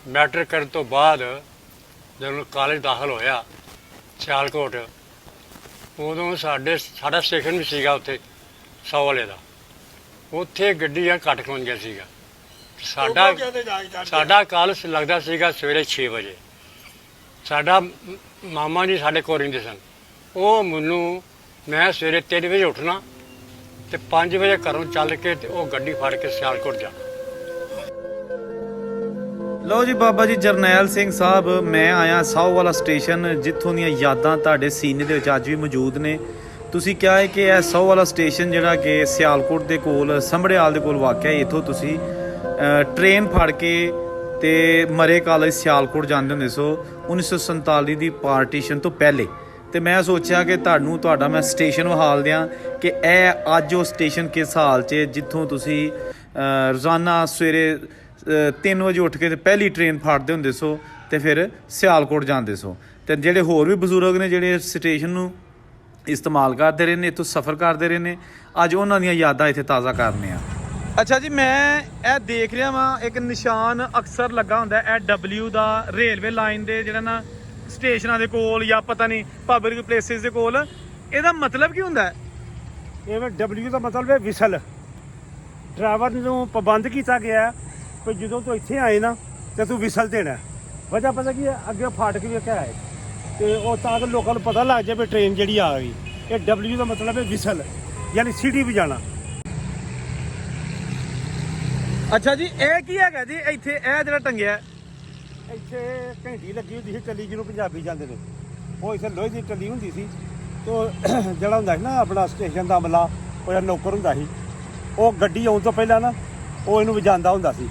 Matric करने तो बाद जब कॉलेज दाखिल होया सियालकोट उदों साडा स्टेशन भी सीगा उत्थे 100 वाले का उत्थे गड्डियां घट खलोंदियां सीगा साडा कॉलेज लगता सीगा सवेरे 6 बजे साडा मामा जी साडे कोल रहिंदे सन वो मैनू मैं सवेरे 3 बजे उठना तो 5 बजे घरों चल के वो गड्डी फड़ के सियालकोट जाना। लो जी बाबा जी जरनैल सिंह साहब मैं आया साहो वाला स्टेशन जित्थों ਦੀਆਂ ਯਾਦਾਂ ਤੁਹਾਡੇ ਸੀਨੇ ਦੇ ਵਿੱਚ ਅੱਜ ਵੀ ਮੌਜੂਦ ਨੇ। ਤੁਸੀਂ ਕਿਹਾ ਹੈ ਕਿ ਇਹ ਸਾहो ਵਾਲਾ ਸਟੇਸ਼ਨ ਜਿਹੜਾ ਕਿ ਸਿਆਲਕੋਟ ਦੇ ਕੋਲ ਸੰਭੜਿਆਲ ਦੇ ਕੋਲ ਵਾਕਿਆ ਹੈ। ਇੱਥੋਂ ਤੁਸੀਂ ਟ੍ਰੇਨ ਫੜ ਕੇ ਤੇ ਮਰੇ ਕਾਲਜ ਸਿਆਲਕੋਟ ਜਾਂਦੇ ਹੁੰਦੇ ਸੋ 1947 ਦੀ ਪਾਰਟੀਸ਼ਨ ਤੋਂ ਪਹਿਲੇ। ਤੇ ਮੈਂ ਸੋਚਿਆ ਕਿ ਤੁਹਾਡਾ ਮੈਂ ਸਟੇਸ਼ਨ ਵਿਖਾਲ ਦਿਆਂ ਕਿ ਇਹ ਅੱਜ ਉਹ ਸਟੇਸ਼ਨ ਕਿਸ ਹਾਲ 'ਚ ਜਿੱਥੋਂ ਤੁਸੀਂ ਰੋਜ਼ਾਨਾ ਸਵੇਰੇ 3 ਵਜੇ ਉੱਠ ਕੇ ਤੇ ਪਹਿਲੀ ਟ੍ਰੇਨ ਫੜਦੇ ਹੁੰਦੇ ਸੋ ਤੇ ਫਿਰ ਸਿਆਲਕੋਟ ਜਾਂਦੇ ਸੋ। ਤੇ ਜਿਹੜੇ ਹੋਰ ਵੀ ਬਜ਼ੁਰਗ ਨੇ ਜਿਹੜੇ ਸਟੇਸ਼ਨ ਨੂੰ ਇਸਤੇਮਾਲ ਕਰਦੇ ਰਹੇ ਨੇ ਇੱਥੋਂ ਸਫ਼ਰ ਕਰਦੇ ਰਹੇ ਨੇ ਅੱਜ ਉਹਨਾਂ ਦੀਆਂ ਯਾਦਾਂ ਇੱਥੇ ਤਾਜ਼ਾ ਕਰਨੇ ਆ। ਅੱਛਾ ਜੀ ਮੈਂ ਇਹ ਦੇਖ ਰਿਹਾ ਵਾਂ ਇੱਕ ਨਿਸ਼ਾਨ ਅਕਸਰ ਲੱਗਾ ਹੁੰਦਾ ਇਹ W ਦਾ ਰੇਲਵੇ ਲਾਈਨ ਦੇ ਜਿਹੜਾ ਨਾ ਸਟੇਸ਼ਨਾਂ ਦੇ ਕੋਲ ਜਾਂ ਪਤਾ ਨਹੀਂ ਪਬਲਿਕ ਪਲੇਸਿਸ ਦੇ ਕੋਲ ਇਹਦਾ ਮਤਲਬ ਕੀ ਹੁੰਦਾ? ਇਹ W ਦਾ ਮਤਲਬ ਹੈ ਵਿਸਲ। ਡਰਾਈਵਰ ਨੂੰ ਪਾਬੰਦ ਕੀਤਾ ਗਿਆ ਕਿ ਜਦੋਂ ਤੂੰ ਇੱਥੇ ਆਏ ਨਾ ਤੇ ਤੂੰ ਵਿਸਲ ਦੇਣਾ। ਵਜ੍ਹਾ ਪਤਾ ਕੀ ਹੈ ਅੱਗੇ ਫਾਟਕ ਵੀ ਕਿਹਾ ਹੈ ਤੇ ਉਹ ਤਾਂ ਕਿ ਲੋਕਾਂ ਨੂੰ ਪਤਾ ਲੱਗ ਜਾਵੇ ਟ੍ਰੇਨ ਜਿਹੜੀ ਆ ਗਈ। ਇਹ W ਦਾ ਮਤਲਬ ਹੈ ਵਿਸਲ ਯਾਨੀ ਸਿਟੀ ਵਜਾਣਾ। ਅੱਛਾ ਜੀ ਇਹ ਕੀ ਹੈਗਾ ਜੀ ਇੱਥੇ ਇਹ ਜਿਹੜਾ ਟੰਗਿਆ? ਇੱਥੇ ਘੰਟੀ ਲੱਗੀ ਹੁੰਦੀ ਸੀ ਟੱਲੀ ਜਿਹਨੂੰ ਪੰਜਾਬੀ ਜਾਂਦੇ ਨੇ। ਉਹ ਇੱਥੇ ਲੋਹੇ ਦੀ ਟੱਲੀ ਹੁੰਦੀ ਸੀ ਤੋ ਜਿਹੜਾ ਹੁੰਦਾ ਸੀ ਨਾ ਆਪਣਾ ਸਟੇਸ਼ਨ ਦਾ ਅਮਲਾ ਉਹ ਜਿਹੜਾ ਨੌਕਰ ਹੁੰਦਾ ਸੀ ਉਹ ਗੱਡੀ ਆਉਣ ਤੋਂ ਪਹਿਲਾਂ ਨਾ ਉਹ ਇਹਨੂੰ ਵਜਾਉਂਦਾ ਹੁੰਦਾ ਸੀ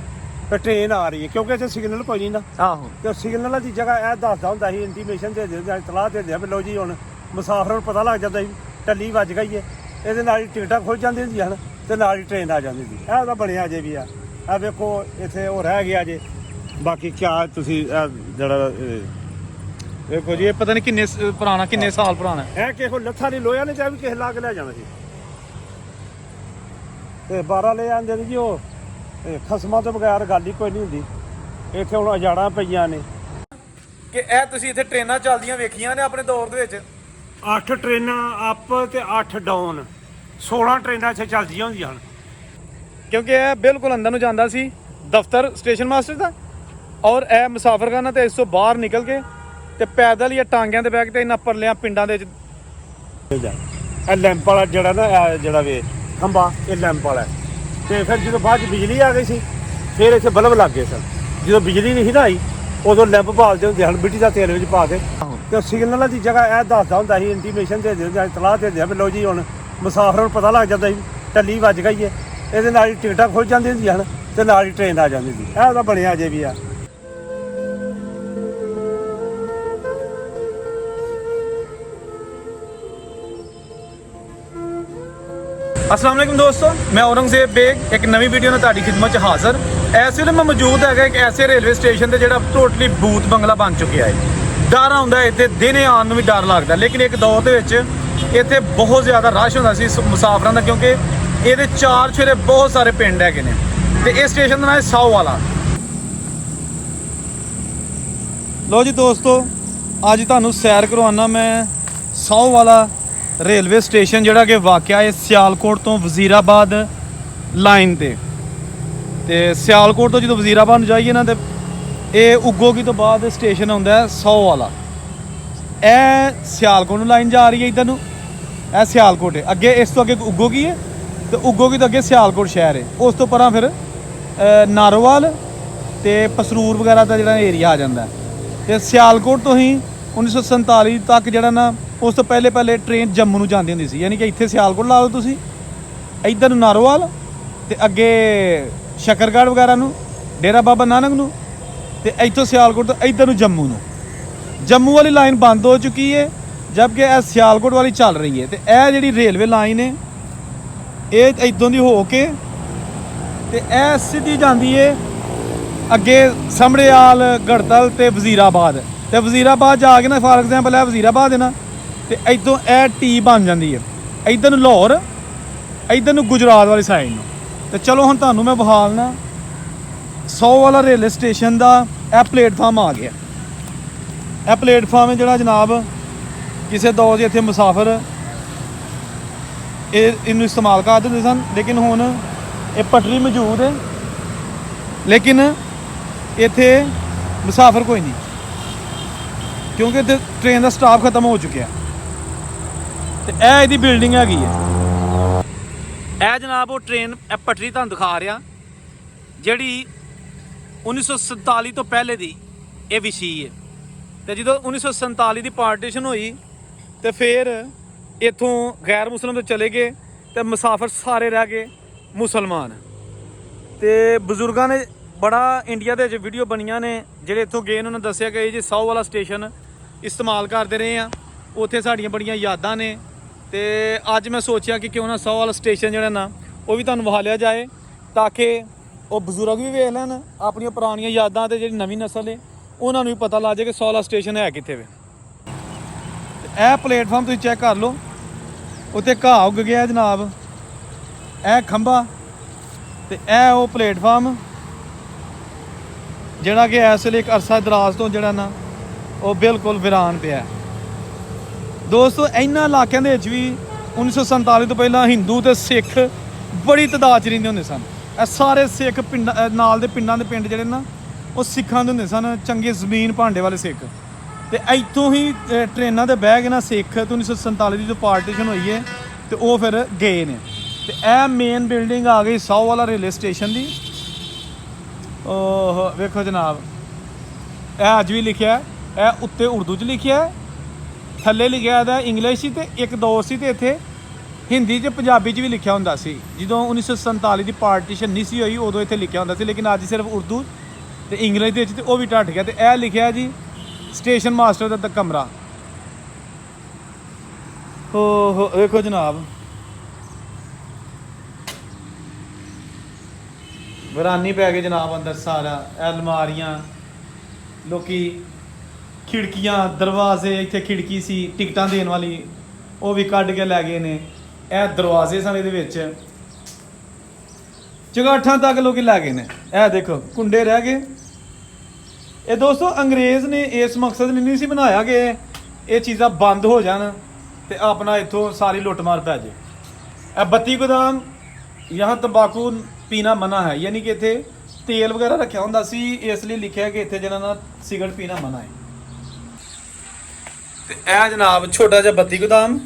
ਕਿ ਟ੍ਰੇਨ ਆ ਰਹੀ ਹੈ ਕਿਉਂਕਿ ਇੱਥੇ ਸਿਗਨਲ ਕੋਈ ਨਹੀਂ ਨਾ। ਆਹੋ ਤੇ ਸਿਗਨਲ ਦੀ ਜਗ੍ਹਾ ਇਹ ਦੱਸਦਾ ਹੁੰਦਾ ਸੀ ਇੰਟੀਮੇਸ਼ਨ ਦੇ ਦਿੰਦੇ ਇਤਲਾਹ ਦੇ ਦਿੰਦੇ ਵੀ ਲਓ ਜੀ ਹੁਣ ਮੁਸਾਫਰਾਂ ਨੂੰ ਪਤਾ ਲੱਗ ਜਾਂਦਾ ਸੀ ਟੱਲੀ ਵੱਜ ਗਈ ਹੈ। ਇਹਦੇ ਨਾਲ ਹੀ ਟਿਕਟਾਂ ਖੁੱਲ ਜਾਂਦੀਆਂ ਹੁੰਦੀਆਂ ਹਨ ਤੇ ਨਾਲ ਹੀ ਟ੍ਰੇਨ ਆ ਜਾਂਦੀ ਸੀ। ਇਹ ਤਾਂ ਬਣਿਆ ਅਜੇ ਵੀ ਆ। ਇਹ ਵੇਖੋ ਇੱਥੇ ਉਹ ਰਹਿ ਗਿਆ ਜੇ। ਬਾਕੀ ਕਿਆ ਤੁਸੀਂ ਜਿਹੜਾ ਵੇਖੋ ਜੀ ਇਹ ਪਤਾ ਨਹੀਂ ਕਿੰਨੇ ਪੁਰਾਣਾ ਕਿੰਨੇ ਸਾਲ ਪੁਰਾਣਾ ਇਹ ਕਿਸੇ ਲੱਥਾ ਨਹੀਂ ਲੋਹਾ ਨੇ ਚਾਹੇ ਵੀ ਕਿਸੇ ਲਾ ਕੇ ਲੈ ਜਾਣਾ ਸੀ ਤੇ 12 ਲੈ ਜਾਂਦੇ ਜੀ ਉਹ ਖਸਮਾਂ ਤੋਂ ਬਗੈਰ ਗੱਲ ਹੀ ਕੋਈ ਨਹੀਂ ਹੁੰਦੀ। ਇੱਥੇ ਹੁਣ ਅਜਾੜਾਂ ਪਈਆਂ ਨੇ ਕਿ ਇਹ ਤੁਸੀਂ ਇੱਥੇ ਟ੍ਰੇਨਾਂ ਚੱਲਦੀਆਂ ਵੇਖੀਆਂ ਨੇ ਆਪਣੇ ਦੌਰ ਦੇ ਵਿੱਚ? 8 ਟ੍ਰੇਨਾਂ ਅਪ ਤੇ 8 ਡਾਊਨ 16 ਟ੍ਰੇਨਾਂ ਇੱਥੇ ਚੱਲਦੀਆਂ ਹੁੰਦੀਆਂ ਹਨ। ਕਿਉਂਕਿ ਇਹ ਬਿਲਕੁਲ ਅੰਦਰ ਨੂੰ ਜਾਂਦਾ ਸੀ ਦਫ਼ਤਰ ਸਟੇਸ਼ਨ ਮਾਸਟਰ ਦਾ ਔਰ ਇਹ ਮੁਸਾਫਰਖਾਨਾ ਤੇ ਇਸ ਤੋਂ ਬਾਹਰ ਨਿਕਲ ਕੇ ਤੇ ਪੈਦਲ ਜਾਂ ਟਾਂਗਿਆਂ ਤੇ ਬੈਠ ਕੇ ਤੇ ਇਹਨਾਂ ਪਰਲਿਆਂ ਪਿੰਡਾਂ ਦੇ ਵਿੱਚ ਇਹ ਲੈਂਪ ਵਾਲਾ ਜਿਹੜਾ ਨਾ ਜਿਹੜਾ ਵੇ ਖੰਭਾ ਇਹ ਲੈਂਪ ਵਾਲਾ ਤੇ ਫਿਰ ਜਦੋਂ ਬਾਅਦ 'ਚ ਬਿਜਲੀ ਆ ਗਈ ਸੀ ਫਿਰ ਇੱਥੇ ਬਲਬ ਲੱਗ ਗਏ ਸਨ। ਜਦੋਂ ਬਿਜਲੀ ਨਹੀਂ ਸੀ ਨਾ ਆਈ ਉਦੋਂ ਲੈਂਪ ਬਾਲਦੇ ਹੁੰਦੇ ਹਨ ਮਿੱਟੀ ਦਾ ਤੇਲ ਵਿੱਚ ਪਾ ਕੇ ਤੇ ਸਿਗਨਲ ਦੀ ਜਗ੍ਹਾ ਇਹ ਦੱਸਦਾ ਹੁੰਦਾ ਸੀ ਇੰਟੀਮੇਸ਼ਨ ਦੇ ਦਿੰਦੇ ਇਤਲਾਹ ਦੇ ਦਿੰਦੇ ਵੀ ਲਓ ਜੀ ਹੁਣ ਮੁਸਾਫਰਾਂ ਨੂੰ ਪਤਾ ਲੱਗ ਜਾਂਦਾ ਸੀ ਟੱਲੀ ਵੱਜ ਗਈ ਹੈ। ਇਹਦੇ ਨਾਲ ਹੀ ਟਿਕਟਾਂ ਖੁੱਲ ਜਾਂਦੀਆਂ ਹੁੰਦੀਆਂ ਹਨ ਤੇ ਨਾਲ ਹੀ ਟ੍ਰੇਨ ਆ ਜਾਂਦੀ ਸੀ। ਇਹ ਤਾਂ ਬਣਿਆ ਅਜੇ ਵੀ ਆ। अस्सलाम वालेकुम दोस्तों मैं औरंगजेब बेग एक नवी वीडियो में ਤੁਹਾਡੀ ਖidmat 'ਚ ਹਾਜ਼ਰ। ਇਸ ਵੇਲੇ ਮੈਂ ਮੌਜੂਦ ਹੈਗਾ ਇੱਕ ਐਸੇ ਰੇਲਵੇ ਸਟੇਸ਼ਨ ਤੇ ਜਿਹੜਾ ਟੋਟਲੀ ਬੂਤ ਬੰਗਲਾ ਬਣ ਚੁੱਕਿਆ ਹੈ। ਡਰ ਆਉਂਦਾ ਇੱਥੇ ਦਿਨੇ ਆਉਣ ਨੂੰ ਵੀ ਡਰ ਲੱਗਦਾ ਲੇਕਿਨ ਇੱਕ ਦੌਰ ਦੇ ਵਿੱਚ ਇੱਥੇ ਬਹੁਤ ਜ਼ਿਆਦਾ ਰਸ਼ ਹੁੰਦਾ ਸੀ ਮੁਸਾਫਰਾਂ ਦਾ ਕਿਉਂਕਿ ਇਹਦੇ ਚਾਰ ਛੇਰੇ ਬਹੁਤ ਸਾਰੇ ਪਿੰਡ ਹੈਗੇ ਨੇ ਤੇ ਇਹ ਸਟੇਸ਼ਨ ਦਾ ਨਾਮ ਹੈ ਸਾਹੋ ਵਾਲਾ। ਲੋ ਜੀ ਦੋਸਤੋ ਅੱਜ ਤੁਹਾਨੂੰ ਸੈਰ ਕਰਵਾਉਣਾ ਮੈਂ ਸਾਹੋ ਵਾਲਾ ਰੇਲਵੇ ਸਟੇਸ਼ਨ ਜਿਹੜਾ ਕਿ ਵਾਕਿਆ ਹੈ ਸਿਆਲਕੋਟ ਤੋਂ ਵਜ਼ੀਰਾਬਾਦ ਲਾਈਨ ਤੇ ਸਿਆਲਕੋਟ ਤੋਂ ਜਦੋਂ ਵਜ਼ੀਰਾਬਾਦ ਨੂੰ ਜਾਈਏ ਨਾ ਤੇ ਇਹ ਉਗੋਗੀ ਤੋਂ ਬਾਅਦ ਸਟੇਸ਼ਨ ਆਉਂਦਾ ਹੈ ਸਾਹੋ ਵਾਲਾ। ਇਹ ਸਿਆਲਕੋਟ ਨੂੰ ਲਾਈਨ ਜਾ ਰਹੀ ਹੈ ਇੱਧਰ ਨੂੰ ਇਹ ਸਿਆਲਕੋਟ ਹੈ ਅੱਗੇ ਇਸ ਤੋਂ ਅੱਗੇ ਉਗੋਗੀ ਹੈ ਤੇ ਉਗੋਗੀ ਤੋਂ ਅੱਗੇ ਸਿਆਲਕੋਟ ਸ਼ਹਿਰ ਹੈ। ਉਸ ਤੋਂ ਪਰਾਂ ਫਿਰ ਨਾਰੋਵਾਲ ਤੇ ਪਸਰੂਰ ਵਗੈਰਾ ਦਾ ਜਿਹੜਾ ਏਰੀਆ ਆ ਜਾਂਦਾ ਤੇ ਸਿਆਲਕੋਟ ਤੋਂ ਹੀ 1947 ਤੱਕ ਜਿਹੜਾ ਨਾ ਉਸ ਤੋਂ ਪਹਿਲੇ ਟ੍ਰੇਨ ਜੰਮੂ ਨੂੰ ਜਾਂਦੀ ਹੁੰਦੀ ਸੀ ਯਾਨੀ ਕਿ ਇੱਥੇ ਸਿਆਲਕੋਟ ਲਾ ਲਓ ਤੁਸੀਂ ਇੱਧਰ ਨੂੰ ਨਾਰੋਵਾਲ ਤੇ ਅੱਗੇ ਸ਼ਕਰਗੜ੍ਹ ਵਗੈਰਾ ਨੂੰ ਡੇਰਾ ਬਾਬਾ ਨਾਨਕ ਨੂੰ ਤੇ ਇੱਥੋਂ ਸਿਆਲਕੋਟ ਤੋਂ ਇੱਧਰ ਨੂੰ ਜੰਮੂ ਵਾਲੀ ਲਾਈਨ ਬੰਦ ਹੋ ਚੁੱਕੀ ਹੈ ਜਦਕਿ ਇਹ ਸਿਆਲਕੋਟ ਵਾਲੀ ਚੱਲ ਰਹੀ ਹੈ। ਤੇ ਇਹ ਜਿਹੜੀ ਰੇਲਵੇ ਲਾਈਨ ਹੈ ਇਹ ਇੱਥੋਂ ਦੀ ਹੋ ਕੇ ਤੇ ਇਹ ਸਿੱਧੀ ਜਾਂਦੀ ਹੈ ਅੱਗੇ ਸਮੜਿਆਲ ਗੜਤਲ ਤੇ ਵਜ਼ੀਰਾਬਾਦ ਤੇ ਵਜ਼ੀਰਾਬਾਦ ਜਾ ਕੇ ਨਾ ਫਾਰ ਐਗਜ਼ਾਮਪਲ ਇਹ ਵਜ਼ੀਰਾਬਾਦ ਹੈ ਨਾ ਤੇ ਇੱਥੋਂ ਇਹ ਟੀ ਬਣ ਜਾਂਦੀ ਹੈ ਇੱਧਰ ਨੂੰ ਲਾਹੌਰ ਇੱਧਰ ਨੂੰ ਗੁਜਰਾਤ ਵਾਲੀ ਸਾਈਡ ਨੂੰ। ਤੇ ਚਲੋ ਹੁਣ ਤੁਹਾਨੂੰ ਮੈਂ ਵਿਖਾਲਣਾ 100 ਵਾਲਾ ਰੇਲਵੇ ਸਟੇਸ਼ਨ ਦਾ ਇਹ ਪਲੇਟਫਾਰਮ ਆ ਗਿਆ। ਇਹ ਪਲੇਟਫਾਰਮ ਹੈ ਜਿਹੜਾ ਜਨਾਬ ਕਿਸੇ ਦੌਰ 'ਚ ਇੱਥੇ ਮੁਸਾਫਰ ਇਹਨੂੰ ਇਸਤੇਮਾਲ ਕਰਦੇ ਹੁੰਦੇ ਸਨ, ਲੇਕਿਨ ਹੁਣ ਇਹ ਪਟੜੀ ਮੌਜੂਦ ਹੈ, ਲੇਕਿਨ ਇੱਥੇ ਮੁਸਾਫਰ ਕੋਈ ਨਹੀਂ, ਕਿਉਂਕਿ ਇੱਥੇ ਟ੍ਰੇਨ ਦਾ ਸਟਾਫ ਖਤਮ ਹੋ ਚੁੱਕਿਆ। ਤੇ ਇਹ ਇਹਦੀ ਬਿਲਡਿੰਗ ਹੈਗੀ ਹੈ। ਇਹ ਜਨਾਬ ਉਹ ਟ੍ਰੇਨ ਇਹ ਪਟੜੀ ਤੁਹਾਨੂੰ ਦਿਖਾ ਰਿਹਾ ਜਿਹੜੀ 1947 ਤੋਂ ਪਹਿਲੇ ਦੀ ਇਹ ਵਿਛੀ ਹੈ। ਤੇ ਜਦੋਂ 1947 ਦੀ ਪਾਰਟੀਸ਼ਨ ਹੋਈ ਤੇ ਫਿਰ ਇੱਥੋਂ ਗੈਰ ਮੁਸਲਮ ਤੋਂ ਚਲੇ ਗਏ ਤੇ ਮੁਸਾਫਰ ਸਾਰੇ ਰਹਿ ਗਏ ਮੁਸਲਮਾਨ। ਤੇ ਬਜ਼ੁਰਗਾਂ ਨੇ ਬੜਾ ਇੰਡੀਆ ਦੇ ਵਿੱਚ ਵੀਡੀਓ ਬਣੀਆਂ ਨੇ ਜਿਹੜੇ ਇੱਥੋਂ ਗਏ ਉਹਨਾਂ ਨੇ ਦੱਸਿਆ ਕਿ ਇਹ ਜੀ 100 ਵਾਲਾ ਸਟੇਸ਼ਨ ਇਸਤੇਮਾਲ ਕਰਦੇ ਰਹੇ ਆ, ਉੱਥੇ ਸਾਡੀਆਂ ਬੜੀਆਂ ਯਾਦਾਂ ਨੇ। ਤੇ ਅੱਜ ਮੈਂ ਸੋਚਿਆ ਕਿ ਕਿਉਂ ਨਾ 100 ਵਾਲਾ ਸਟੇਸ਼ਨ ਜਿਹੜਾ ਨਾ ਉਹ ਵੀ ਤੁਹਾਨੂੰ ਵਿਖਾ ਲਿਆ ਜਾਏ, ਤਾਂ ਕਿ ਉਹ ਬਜ਼ੁਰਗ ਵੀ ਵੇਖ ਲੈਣ ਆਪਣੀਆਂ ਪੁਰਾਣੀਆਂ ਯਾਦਾਂ, ਤੇ ਜਿਹੜੀ ਨਵੀਂ ਨਸਲ ਹੈ ਉਹਨਾਂ ਨੂੰ ਵੀ ਪਤਾ ਲੱਗ ਜਾਏ ਕਿ 100 ਵਾਲਾ ਸਟੇਸ਼ਨ ਹੈ ਕਿੱਥੇ ਵੇ। ਇਹ ਪਲੇਟਫਾਰਮ ਤੁਸੀਂ ਚੈੱਕ ਕਰ ਲਓ, ਉੱਤੇ ਘਾਹ ਉੱਗ ਗਿਆ ਜਨਾਬ, ਇਹ ਖੰਭਾ ਤੇ ਇਹ ਉਹ ਪਲੇਟਫਾਰਮ ਜਿਹੜਾ ਕਿ ਇਸ ਵੇਲੇ ਇੱਕ ਅਰਸਾ ਦਰਾਜ਼ ਤੋਂ ਜਿਹੜਾ ਨਾ ਉਹ ਬਿਲਕੁਲ ਵੀਰਾਨ ਪਿਆ। ਦੋਸਤੋ ਇਹਨਾਂ ਇਲਾਕਿਆਂ ਦੇ ਵਿੱਚ ਵੀ 1947 ਤੋਂ ਪਹਿਲਾਂ ਹਿੰਦੂ ਤੇ ਸਿੱਖ ਬੜੀ ਤਾਦਾਦ 'ਚ ਰਹਿੰਦੇ ਹੁੰਦੇ ਸਨ। ਇਹ ਸਾਰੇ ਸਿੱਖ ਪਿੰਡ ਨਾਲ ਦੇ ਪਿੰਡਾਂ ਦੇ ਪਿੰਡ ਜਿਹੜੇ ਨਾ ਉਹ ਸਿੱਖਾਂ ਦੇ ਹੁੰਦੇ ਸਨ, ਚੰਗੇ ਜ਼ਮੀਨ ਭਾਂਡੇ ਵਾਲੇ ਸਿੱਖ। ਤੇ ਇੱਥੋਂ ਹੀ ਟ੍ਰੇਨਾਂ 'ਤੇ ਬਹਿ ਕੇ ਨਾ ਸਿੱਖ ਤੇ 1947 ਦੀ ਜੋ ਪਾਰਟੀਸ਼ਨ ਹੋਈ ਹੈ ਤੇ ਉਹ ਫਿਰ ਗਏ ਨੇ। ਤੇ ਇਹ ਮੇਨ ਬਿਲਡਿੰਗ ਆ ਗਈ 100 ਵਾਲਾ ਰੇਲਵੇ ਸਟੇਸ਼ਨ ਦੀ। ਉਹ ਵੇਖੋ ਜਨਾਬ, ਇਹ ਅੱਜ ਵੀ ਲਿਖਿਆ, ਇਹ ਉੱਤੇ ਉਰਦੂ 'ਚ ਲਿਖਿਆ, ਥੱਲੇ ਲਿਖਿਆ ਇਹਦਾ ਇੰਗਲਿਸ਼ ਸੀ ਤੇ ਇੱਕ ਦੌਰ ਸੀ ਤੇ ਇੱਥੇ ਹਿੰਦੀ 'ਚ ਪੰਜਾਬੀ 'ਚ ਵੀ ਲਿਖਿਆ ਹੁੰਦਾ ਸੀ। ਜਦੋਂ 1947 ਦੀ ਪਾਰਟੀਸ਼ਨ ਨਹੀਂ ਸੀ ਹੋਈ ਉਦੋਂ ਇੱਥੇ ਲਿਖਿਆ ਹੁੰਦਾ ਸੀ, ਲੇਕਿਨ ਅੱਜ ਸਿਰਫ ਉਰਦੂ ਤੇ ਇੰਗਲਿਸ਼ ਦੇ ਵਿੱਚ ਤੇ ਉਹ ਵੀ ਢੱਟ ਗਿਆ। ਤੇ ਇਹ ਲਿਖਿਆ ਜੀ ਸਟੇਸ਼ਨ ਮਾਸਟਰ ਦਾ ਕਮਰਾ। ਹੋ ਵੇਖੋ ਜਨਾਬ, ਵੀਰਾਨੀ ਪੈ ਗਈ ਜਨਾਬ ਅੰਦਰ ਸਾਰਾ। ਇਹ ਅਲਮਾਰੀਆਂ, ਲੋਕੀ ਖਿੜਕੀਆਂ, ਦਰਵਾਜ਼ੇ, ਇੱਥੇ ਖਿੜਕੀ ਸੀ ਟਿਕਟਾਂ ਦੇਣ ਵਾਲੀ ਉਹ ਵੀ ਕੱਢ ਕੇ ਲੈ ਗਏ ਨੇ। ਇਹ ਦਰਵਾਜ਼ੇ ਸਨ ਇਹਦੇ ਵਿੱਚ, ਚੁਗਾਠਾਂ ਤੱਕ ਲੋਕੀ ਲੈ ਗਏ ਨੇ। ਇਹ ਦੇਖੋ ਕੁੰਡੇ ਰਹਿ ਗਏ। ਇਹ ਦੋਸਤੋ ਅੰਗਰੇਜ਼ ਨੇ ਇਸ ਮਕਸਦ ਲਈ ਨਹੀਂ ਸੀ ਬਣਾਇਆ ਕਿ ਇਹ ਚੀਜ਼ਾਂ ਬੰਦ ਹੋ ਜਾਣ ਤੇ ਆਪਣਾ ਇੱਥੋਂ ਸਾਰੀ ਲੁੱਟਮਾਰ ਪੈ ਜਾਏ। ਇਹ ਬੱਤੀ ਗੋਦਾਮ, यहाँ तंबाकू पीना मना है, यानी कि इत्थे तेल वगैरह रखा हुंदा सी, इस लिए लिखा कि इत्थे जिन्हां ना सिगरट पीना मना है। ते ਇਹ जनाब छोटा जिहा बत्ती गोदाम,